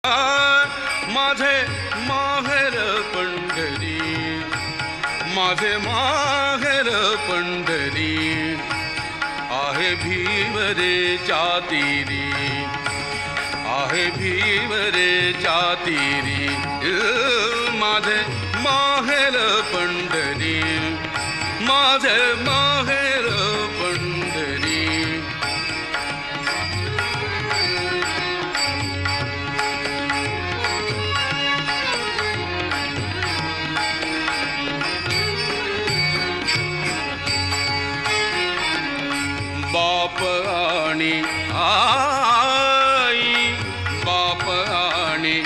माझे माहेर पंढरी, माझे माहेर पंढरी, आहे भीवरेच्या तीरी, आहे भीवरेच्या तीरी, माझे माहेर पंढरी, माझे माहेर पंढरी. बाप आणि आई, बाप आणि